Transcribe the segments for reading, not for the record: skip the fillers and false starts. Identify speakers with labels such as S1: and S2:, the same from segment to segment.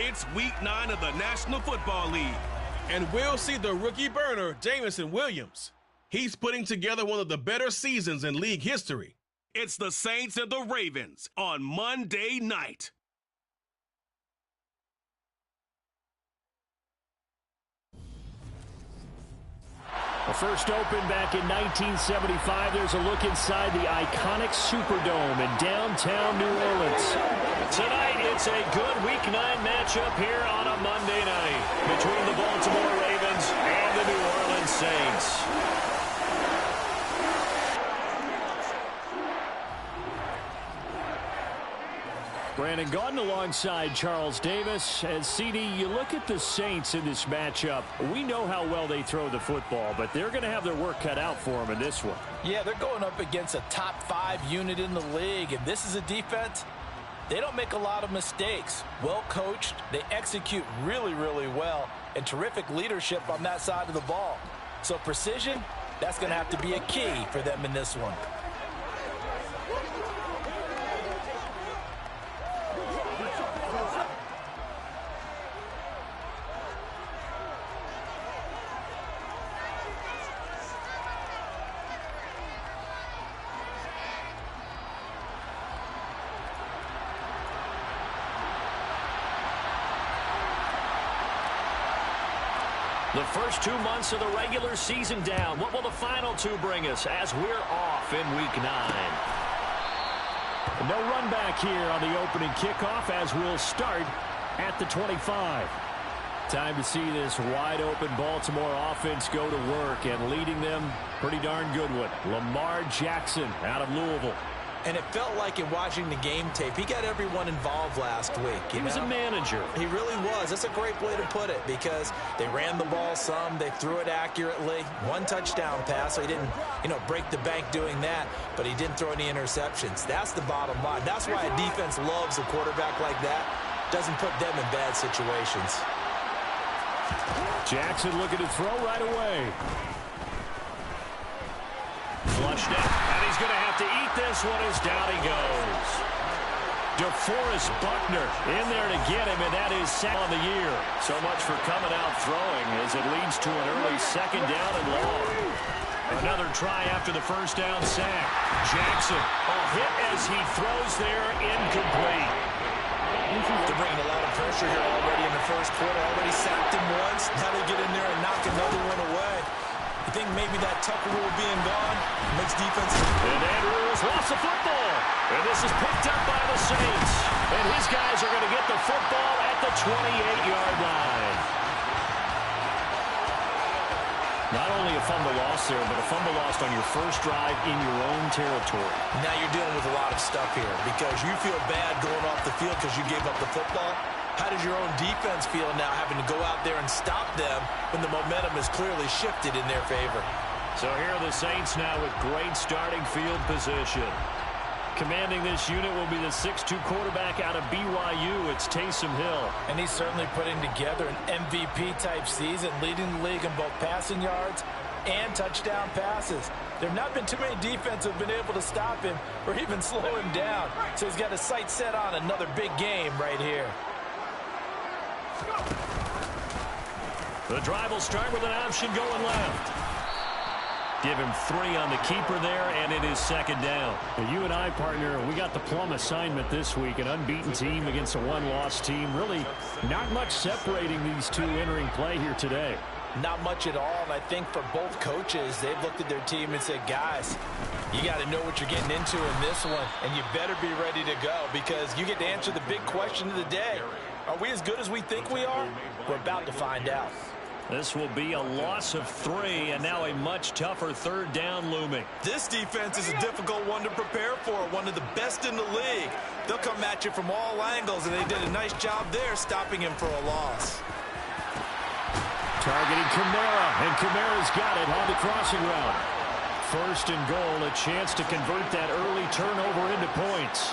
S1: It's Week 9 of the National Football League, and we'll see the rookie burner, Jameson Williams. He's putting together one of the better seasons in league history. It's the Saints and the Ravens on Monday night.
S2: The first opened back in 1975. There's a look inside the iconic Superdome in downtown New Orleans. Tonight, it's a good Week 9 matchup here on a Monday night between the Baltimore Ravens and the New Orleans Saints. Brandon Gaudin alongside Charles Davis. And CD, you look at the Saints in this matchup. We know how well they throw the football, but they're going to have their work cut out for them in this one.
S3: Yeah, they're going up against a top 5 unit in the league, and this is a defense. They don't make a lot of mistakes. Well coached, they execute really, really well, and terrific leadership on that side of the ball. So precision, that's going to have to be a key for them in this one.
S2: The first 2 months of the regular season down. What will the final 2 bring us as we're off in Week 9? No run back here on the opening kickoff as we'll start at the 25. Time to see this wide-open Baltimore offense go to work, and leading them, pretty darn good one, Lamar Jackson out of Louisville.
S3: And it felt like in watching the game tape, he got everyone involved last week.
S2: He was a manager.
S3: He really was. That's a great way to put it because they ran the ball some. They threw it accurately. 1 touchdown pass, so he didn't, break the bank doing that, but he didn't throw any interceptions. That's the bottom line. That's why a defense loves a quarterback like that. Doesn't put them in bad situations.
S2: Jackson looking to throw right away. Flushed out, and he's going to have to eat this one as down he goes. DeForest Buckner in there to get him, and that is sack on the year. So much for coming out throwing as it leads to an early second down and long. Another try after the first down sack. Jackson, a hit as he throws there, incomplete.
S3: They're bringing a lot of pressure here already in the first quarter. Already sacked him once. Now they get in there and knock another one away. You think maybe that Tucker rule being gone makes defense...
S2: And Andrews lost the football. And this is picked up by the Saints. And his guys are going to get the football at the 28-yard line. Not only a fumble loss there, but a fumble lost on your first drive in your own territory.
S3: Now you're dealing with a lot of stuff here because you feel bad going off the field because you gave up the football. How does your own defense feel now having to go out there and stop them when the momentum is clearly shifted in their favor?
S2: So here are the Saints now with great starting field position. Commanding this unit will be the 6'2 quarterback out of BYU. It's Taysom Hill.
S3: And he's certainly putting together an MVP-type season, leading the league in both passing yards and touchdown passes. There have not been too many defenses that have been able to stop him or even slow him down. So he's got his sights set on another big game right here.
S2: The drive will start with an option going left. Give him 3 on the keeper there, and it is second down. Now, you and I, partner, we got the plum assignment this week, an unbeaten team against a one-loss team. Really not much separating these two entering play here today.
S3: Not much at all, and I think for both coaches, they've looked at their team and said, guys, you got to know what you're getting into in this one, and you better be ready to go because you get to answer the big question of the day. Are we as good as we think we are? We're about to find out.
S2: This will be a loss of 3, and now a much tougher third down looming.
S3: This defense is a difficult one to prepare for, one of the best in the league. They'll come at you from all angles, and they did a nice job there stopping him for a loss.
S2: Targeting Kamara, and Kamara's got it on the crossing route. First and goal, a chance to convert that early turnover into points.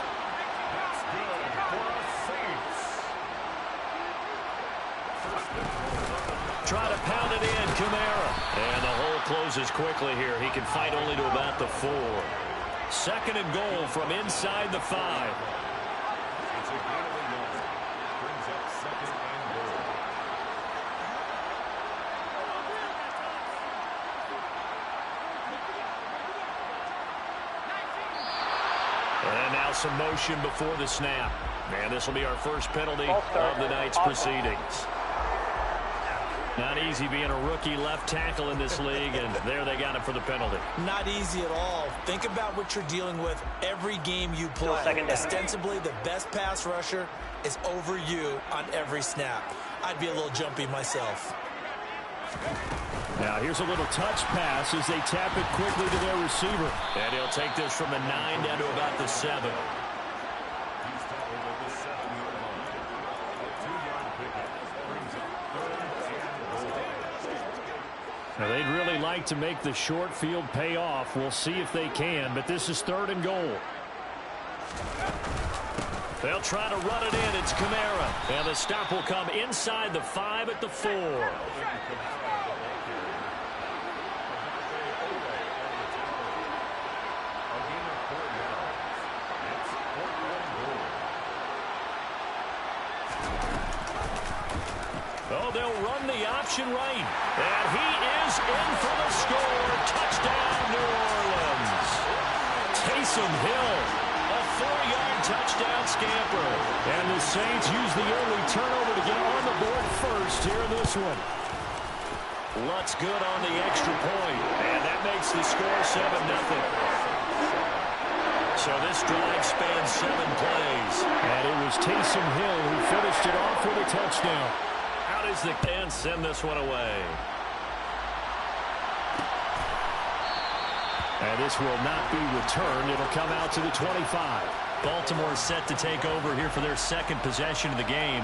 S2: Try to pound it in, Kamara. And the hole closes quickly here. He can fight only to about the 4. Second and goal from inside the 5. some motion before the snap. And this will be our first penalty of the night's proceedings. Not easy being a rookie left tackle in this league, and there they got it for the penalty.
S3: Not easy at all. Think about what you're dealing with every game you play. Ostensibly, the best pass rusher is over you on every snap. I'd be a little jumpy myself.
S2: Now here's a little touch pass as they tap it quickly to their receiver. And he'll take this from the 9 down to about the 7. Now they'd really like to make the short field pay off. We'll see if they can, but this is 3rd and goal. They'll try to run it in. It's Kamara. And the stop will come inside the 5 at the 4. Oh, they'll run the option right. And he is in for the score. Touchdown, New Orleans. Taysom Hill, a 4-yard touchdown scamper. And the Saints use the early turnover to get on the board first here in this one. Lutz good on the extra point. And that makes the score 7-0. So this drive spans 7 plays. And it was Taysom Hill who finished it off with a touchdown. How does the fans send this one away? And this will not be returned. It'll come out to the 25. Baltimore is set to take over here for their 2nd possession of the game.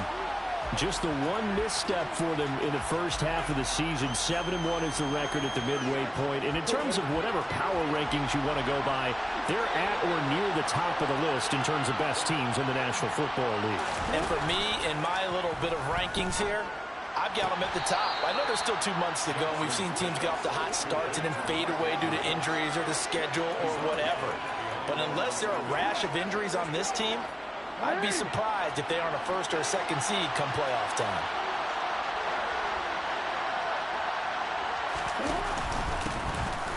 S2: Just the one misstep for them in the first half of the season. 7-1 is the record at the midway point. And in terms of whatever power rankings you want to go by, they're at or near the top of the list in terms of best teams in the National Football League.
S3: And for me, in my little bit of rankings here, I've got them at the top. I know there's still 2 months to go. We've seen teams get off to hot starts and then fade away due to injuries or the schedule or whatever. But unless there are a rash of injuries on this team, I'd be surprised if they aren't a 1st or a 2nd seed come playoff time.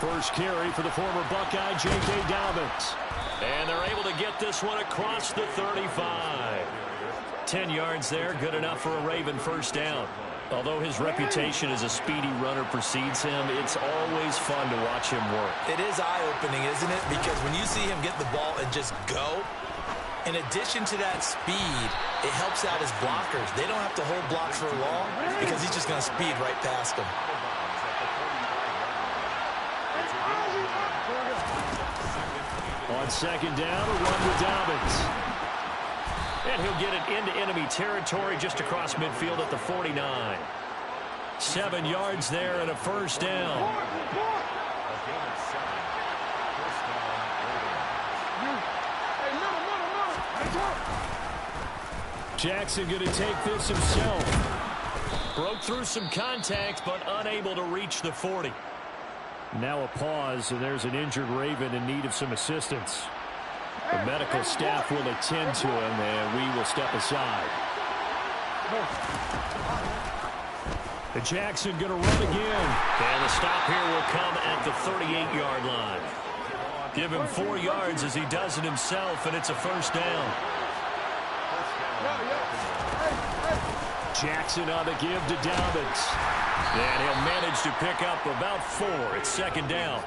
S2: First carry for the former Buckeye, J.K. Dobbins. And they're able to get this one across the 35. 10 yards there, good enough for a Raven first down. Although his reputation as a speedy runner precedes him, it's always fun to watch him work.
S3: It is eye-opening, isn't it? Because when you see him get the ball and just go, in addition to that speed, it helps out his blockers. They don't have to hold blocks for long because he's just going to speed right past them.
S2: On 2nd down, a run with Dobbins. And he'll get it into enemy territory just across midfield at the 49. 7 yards there and a first down. Jackson going to take this himself. Broke through some contact, but unable to reach the 40. Now a pause, and there's an injured Raven in need of some assistance. The medical staff will attend to him, and we will step aside. And Jackson going to run again. And the stop here will come at the 38-yard line. Give him 4 yards as he does it himself, and it's a first down. Jackson on the give to Dobbins. And he'll manage to pick up about 4 at 2nd down.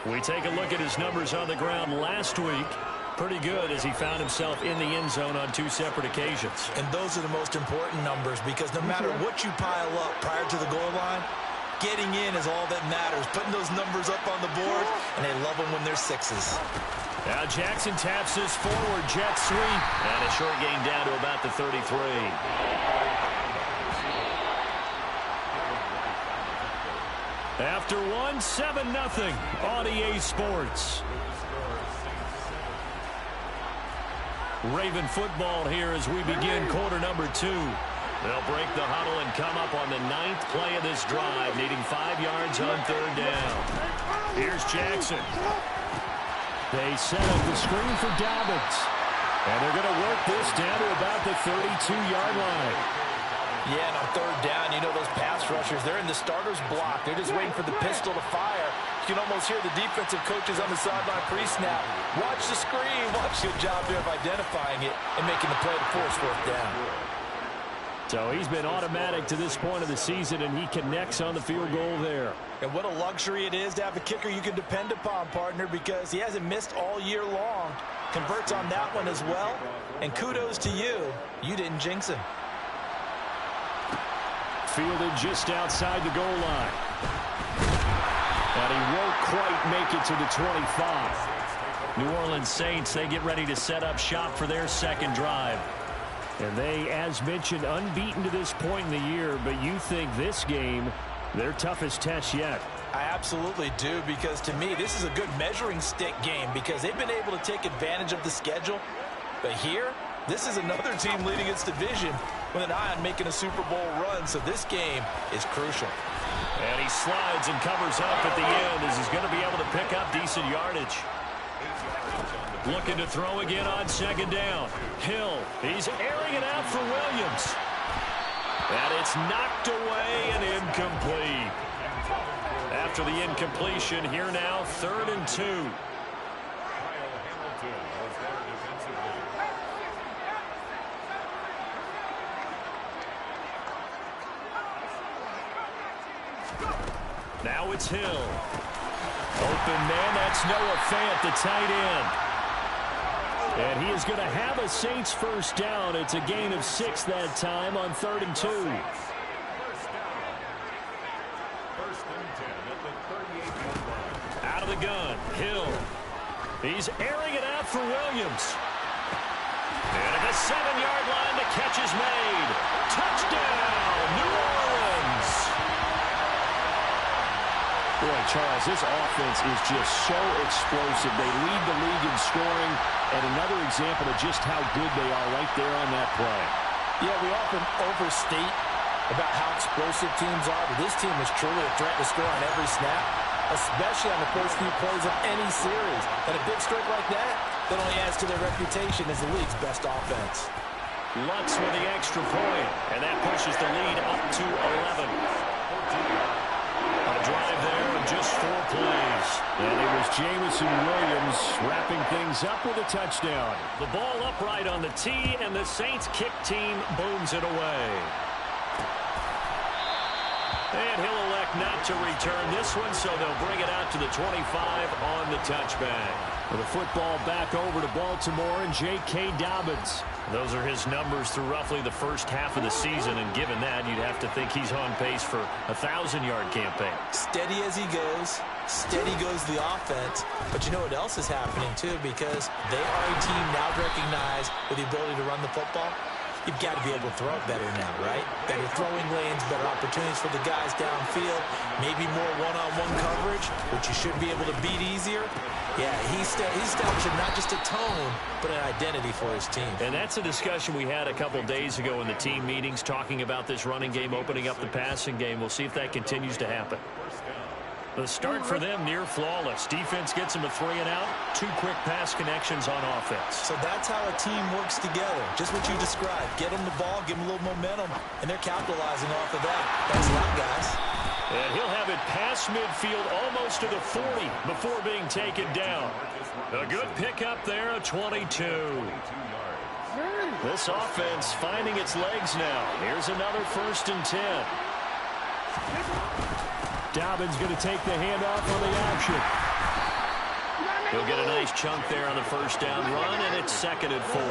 S2: We take a look at his numbers on the ground last week. Pretty good as he found himself in the end zone on 2 separate occasions.
S3: And those are the most important numbers because no matter what you pile up prior to the goal line, getting in is all that matters. Putting those numbers up on the board, and they love them when they're 6s.
S2: Now Jackson taps this forward jet sweep. And a short gain down to about the 33. After 1, 7-0 on EA Sports. Raven football here as we begin quarter number 2. They'll break the huddle and come up on the 9th play of this drive, needing 5 yards on 3rd down. Here's Jackson. They set up the screen for Dobbins. And they're going to work this down to about the 32-yard line.
S3: Yeah, and on 3rd down, you know those pass rushers, they're in the starter's block. They're just waiting for the pistol to fire. can almost hear the defensive coaches on the sideline pre-snap. Watch the screen. Watch. Good job there of identifying it and making the play to force fourth down.
S2: So he's been automatic to this point of the season, and he connects on the field goal there.
S3: And what a luxury it is to have a kicker you can depend upon, partner, because he hasn't missed all year long. Converts on that one as well. And kudos to you. You didn't jinx him.
S2: Fielded just outside the goal line. And he won't quite make it to the 25. New Orleans Saints, they get ready to set up shop for their second drive. And they, as mentioned, unbeaten to this point in the year, but you think this game, their toughest test yet.
S3: I absolutely do, because to me, this is a good measuring stick game because they've been able to take advantage of the schedule. But here, this is another team leading its division with an eye on making a Super Bowl run, so this game is crucial.
S2: And he slides and covers up at the end as he's going to be able to pick up decent yardage. Looking to throw again on second down. Hill, he's airing it out for Williams. And it's knocked away and incomplete. After the incompletion, here now, 3rd and 2. Now it's Hill. Open man, that's Noah Fant, the tight end. And he is going to have a Saints first down. It's a gain of 6 that time on 3rd and 2. Out of the gun, Hill. He's airing it out for Williams. And at the 7-yard line, the catch is made. Touchdown, New Orleans. Boy, Charles, this offense is just so explosive. They lead the league in scoring, and another example of just how good they are right there on that play.
S3: Yeah, we often overstate about how explosive teams are, but this team is truly a threat to score on every snap, especially on the first few plays of any series. And a big streak like that only adds to their reputation as the league's best offense.
S2: Lutz with the extra point, and that pushes the lead up to 11. A drive there of just 4 plays. And it was Jameson Williams wrapping things up with a touchdown. The ball upright on the tee, and the Saints kick team booms it away. And he'll elect not to return this one, so they'll bring it out to the 25 on the touchback. With the football back over to Baltimore and J.K. Dobbins. Those are his numbers through roughly the first half of the season, and given that, you'd have to think he's on pace for a 1,000-yard campaign.
S3: Steady as he goes, steady goes the offense. But you know what else is happening, too, because they are a team now recognized with the ability to run the football. You've got to be able to throw it better now, right? Better throwing lanes, better opportunities for the guys downfield, maybe more one-on-one coverage, which you should be able to beat easier. Yeah, he's establishing not just a tone, but an identity for his team.
S2: And that's a discussion we had a couple days ago in the team meetings, talking about this running game, opening up the passing game. We'll see if that continues to happen. The start for them near flawless. Defense gets them a 3-and-out. 2 quick pass connections on offense.
S3: So that's how a team works together. Just what you described. Get them the ball, give them a little momentum, and they're capitalizing off of that. Thanks a lot, guys.
S2: And he'll have it past midfield almost to the 40 before being taken down. A good pickup there, a 22. This offense finding its legs now. Here's another 1st and 10. Dobbins going to take the handoff on the option. He'll get a nice chunk there on the first down run, and it's 2nd and 4.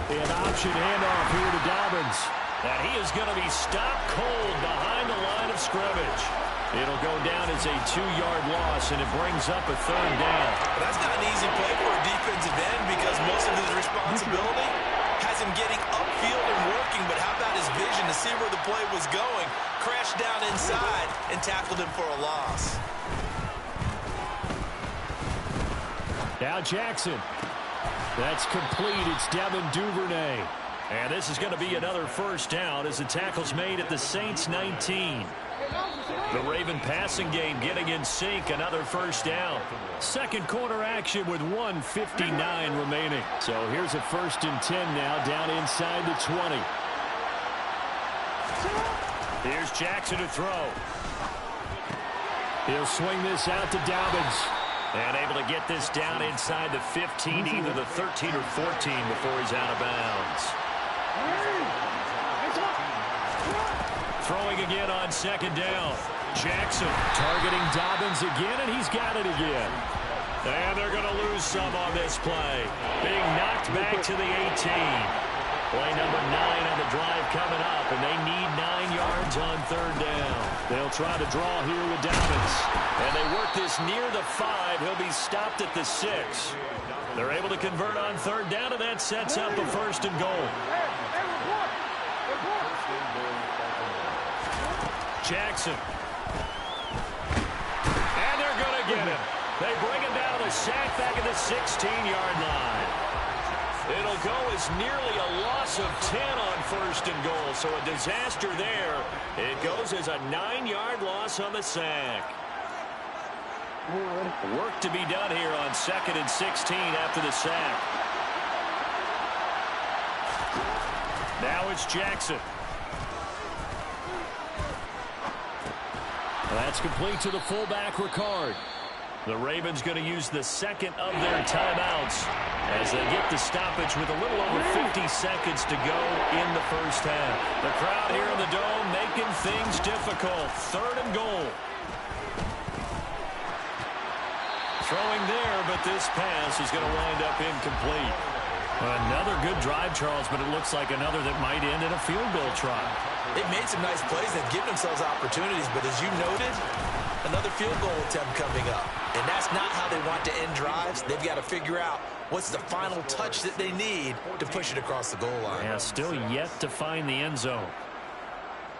S2: An option handoff here to Dobbins. And he is going to be stopped cold behind the line of scrimmage. It'll go down as a 2-yard loss, and it brings up a 3rd down.
S3: But that's not an easy play for a defensive end because most of his responsibility has him getting upfield and working. But how about his vision to see where the play was going? Crashed down inside and tackled him for a loss.
S2: Now Jackson. That's complete. It's Devin Duvernay. And this is going to be another first down as the tackle's made at the Saints 19. The Raven passing game getting in sync, another first down. Second quarter action with 1:59 remaining. So here's a 1st and 10 now down inside the 20. Here's Jackson to throw. He'll swing this out to Dobbins. And able to get this down inside the 15, either the 13 or 14 before he's out of bounds. Throwing again on 2nd down. Jackson targeting Dobbins again, and he's got it again. And they're going to lose some on this play. Being knocked back to the 18. Play number 9 on the drive coming up, and they need 9 yards on 3rd down. They'll try to draw here with Dobbins. And they work this near the 5. He'll be stopped at the 6. They're able to convert on 3rd down, and that sets up a 1st and goal. Jackson. And they're going to get him. They bring him down to sack back at the 16-yard line. It'll go as nearly a loss of 10 on 1st and goal. So a disaster there. It goes as a 9-yard loss on the sack. Work to be done here on 2nd and 16 after the sack. Now it's Jackson. That's complete to the fullback, Ricard. The Ravens going to use the 2nd of their timeouts as they get the stoppage with a little over 50 seconds to go in the 1st half. The crowd here in the Dome making things difficult. 3rd and goal. Throwing there, but this pass is going to wind up incomplete. Another good drive, Charles, but it looks like another that might end in a field goal try.
S3: They've made some nice plays. They've given themselves opportunities, but as you noted, another field goal attempt coming up. And that's not how they want to end drives. They've got to figure out what's the final touch that they need to push it across the goal line.
S2: Yeah, still yet to find the end zone.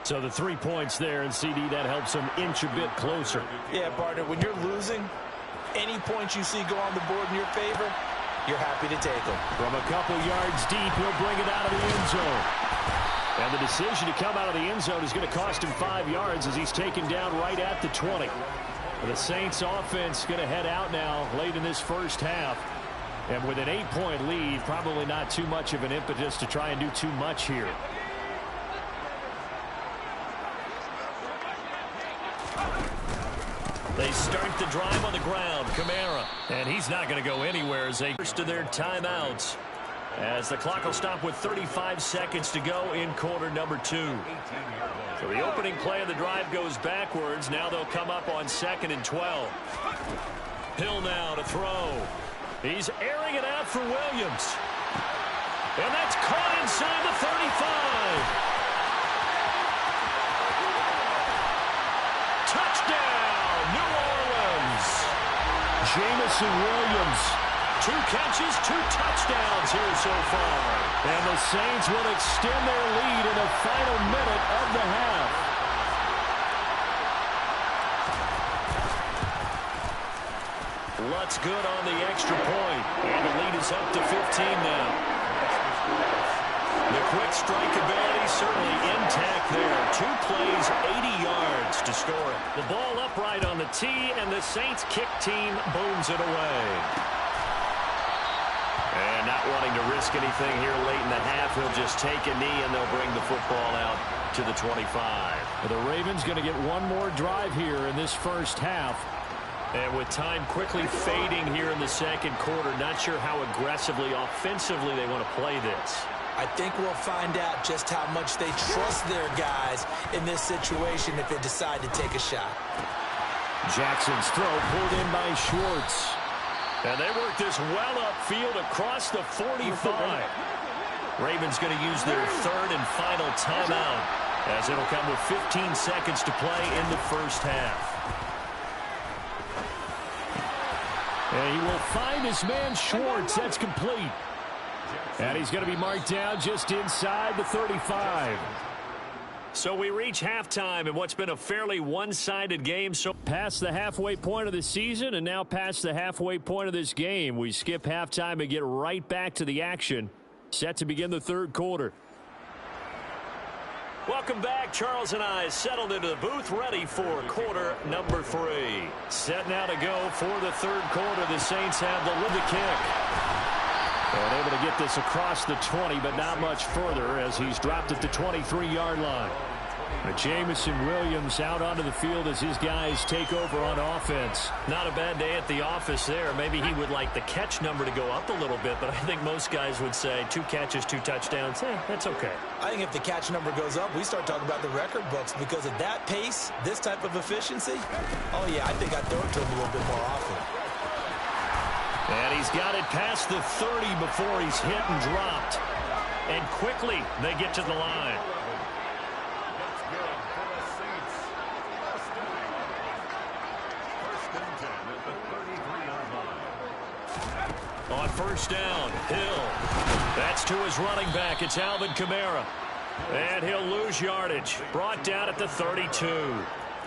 S2: So the 3 points there, and CD, that helps them inch a bit closer.
S3: Yeah, partner, when you're losing, any points you see go on the board in your favor, you're happy to take them.
S2: From a couple yards deep, he'll bring it out of the end zone. And the decision to come out of the end zone is going to cost him 5 yards as he's taken down right at the 20. The Saints offense going to head out now late in this 1st half. And with an 8-point lead, probably not too much of an impetus to try and do too much here. They start the drive on the ground. Kamara. And he's not going to go anywhere as they first to their timeouts. As the clock will stop with 35 seconds to go in quarter number 2. So the opening play of the drive goes backwards. Now they'll come up on 2nd and 12. Hill now to throw. He's airing it out for Williams. And that's caught inside the 35. Touchdown, New Orleans. Jameson Williams. 2 catches, 2 touchdowns here so far. And the Saints will extend their lead in the final minute of the half. Lutz good on the extra point. And the lead is up to 15 now. The quick strike ability certainly intact there. 2 plays, 80 yards to score it. The ball upright on the tee, and the Saints kick team booms it away. And not wanting to risk anything here late in the half, he'll just take a knee, and they'll bring the football out to the 25. The Ravens going to get one more drive here in this 1st half. And with time quickly fading here in the 2nd quarter, not sure how aggressively, offensively they want to play this.
S3: I think we'll find out just how much they trust their guys in this situation if they decide to take a shot.
S2: Jackson's throw pulled in by Schwartz. And they work this well upfield across the 45. Ravens going to use their 3rd and final timeout as it'll come with 15 seconds to play in the 1st half. And he will find his man Schwartz. That's complete. And he's going to be marked down just inside the 35. So we reach halftime in what's been a fairly one-sided game. So past the halfway point of the season and now past the halfway point of this game. We skip halftime and get right back to the action Set to begin the third quarter. Welcome back. Charles and I settled into the booth, ready for quarter number 3. Set now to go for the third quarter. The Saints have the kick. And able to get this across the 20, but not much further as he's dropped at the 23-yard line. Jameson Williams out onto the field as his guys take over on offense. Not a bad day at the office there. Maybe he would like the catch number to go up a little bit, but I think most guys would say 2 catches, 2 touchdowns. That's okay.
S3: I think if the catch number goes up, we start talking about the record books because at that pace, this type of efficiency, oh yeah, I think I'd throw it to him a little bit more often.
S2: And he's got it past the 30 before he's hit and dropped. And quickly they get to the line. On first down, Hill. That's to his running back. It's Alvin Kamara. And he'll lose yardage. Brought down at the 32.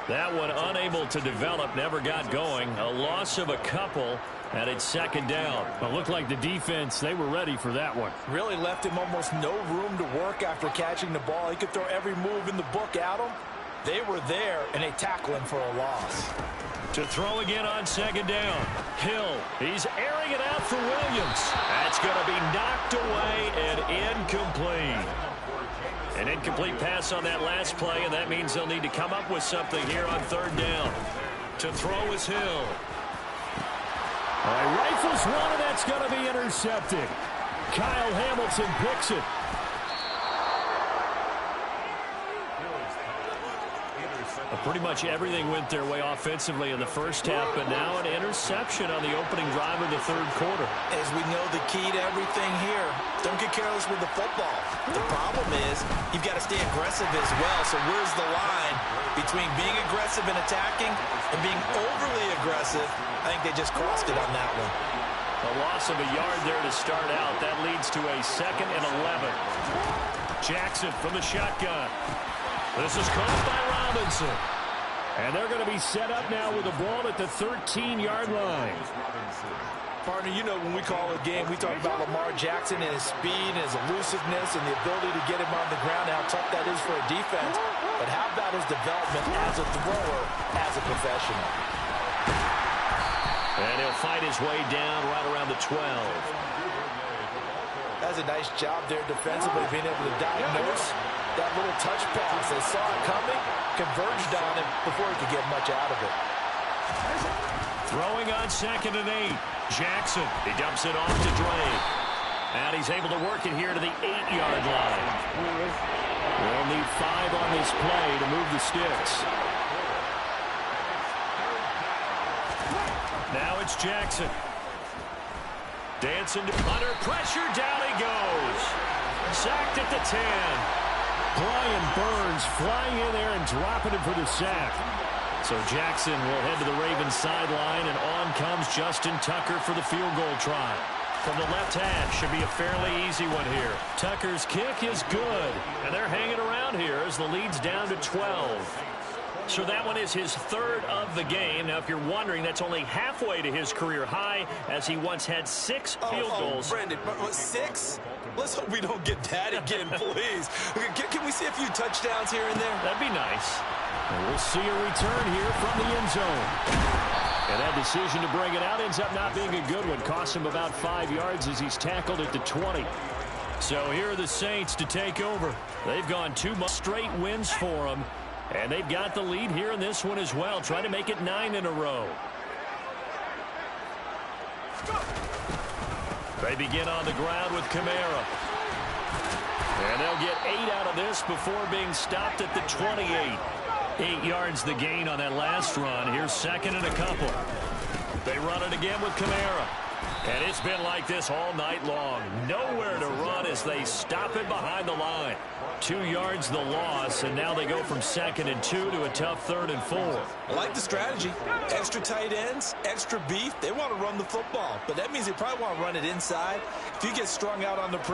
S2: That one unable to develop, never got going. A loss of a couple, and it's second down. It looked like the defense, they were ready for that one.
S3: Really left him almost no room to work after catching the ball. He could throw every move in the book at him. They were there, and they tackle him for a loss.
S2: To throw again on second down. Hill, he's airing it out for Williams. That's going to be knocked away and incomplete. An incomplete pass on that last play, and that means they'll need to come up with something here on third down. To throw is Hill. All right, rifles one, and that's going to be intercepted. Kyle Hamilton picks it. Pretty much everything went their way offensively in the first half, but now an interception on the opening drive of the third quarter.
S3: As we know, the key to everything here, don't get careless with the football. The problem is you've got to stay aggressive as well. So where's the line between being aggressive and attacking and being overly aggressive? I think they just crossed it on that one.
S2: A loss of a yard there to start out. That leads to a 2nd and 11. Jackson from the shotgun. This is caught by Robinson. And they're going to be set up now with the ball at the 13-yard line.
S3: Partner, you know when we call a game, we talk about Lamar Jackson and his speed and his elusiveness and the ability to get him on the ground, how tough that is for a defense. But how about his development as a thrower, as a professional?
S2: And he'll fight his way down right around the 12.
S3: That's a nice job there defensively, being able to diagnose that little touch pass. They saw it coming, converged on him before he could get much out of it.
S2: Throwing on 2nd and 8. Jackson, he dumps it off to Drake. And he's able to work it here to the 8-yard line. They'll need 5 on this play to move the sticks. Now it's Jackson. Dancing under pressure, down he goes. Sacked at the 10. Brian Burns flying in there and dropping him for the sack. So Jackson will head to the Ravens sideline, and on comes Justin Tucker for the field goal try. From the left hash, should be a fairly easy one here. Tucker's kick is good, and they're hanging around here as the lead's down to 12. So that one is his 3rd of the game. Now, if you're wondering, that's only halfway to his career high, as he once had 6 field goals.
S3: Brendan, 6? Let's hope we don't get that again, please. Can we see a few touchdowns here and there?
S2: That'd be nice. And we'll see a return here from the end zone. And that decision to bring it out ends up not being a good one. Costs him about 5 yards as he's tackled at the 20. So here are the Saints to take over. They've gone 2 straight wins for them. And they've got the lead here in this one as well, trying to make it 9 in a row. They begin on the ground with Kamara. And they'll get 8 out of this before being stopped at the 28. 8 yards the gain on that last run. Here's 2nd and a couple. They run it again with Kamara. And it's been like this all night long. Nowhere to run as they stop it behind the line. 2 yards the loss, and now they go from 2nd and 2 to a tough 3rd and 4.
S3: I like the strategy. Extra tight ends, extra beef. They want to run the football, but that means they probably want to run it inside. If you get strung out on the perimeter,